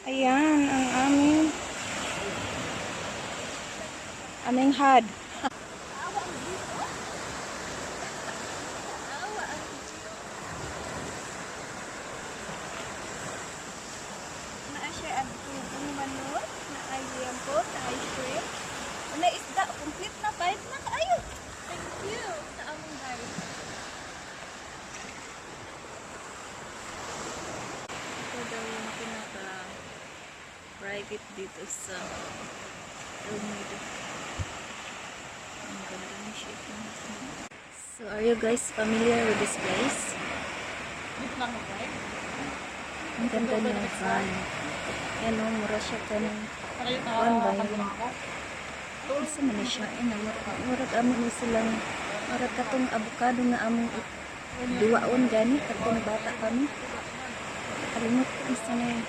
Ayan ang aming had. Siya ang manok na ay liampot, na ay shrimp. Na isda, complete na, 5 na kayo. Thank you sa among guys. Ito daw yung pinaka-private dito sa Almeida. Ang ganda ng shape ng snow. So, are you guys familiar with this place? Dito lang ako, right? Ang ganda ng fan. Yan o, mura siya ka ng Para yung fan ba tawag yun? ako. Isa man na siya. Murag amin ni silang, murag katong avocado na among duwaon gani, katong bata kami. Kalimot ko isa na yun.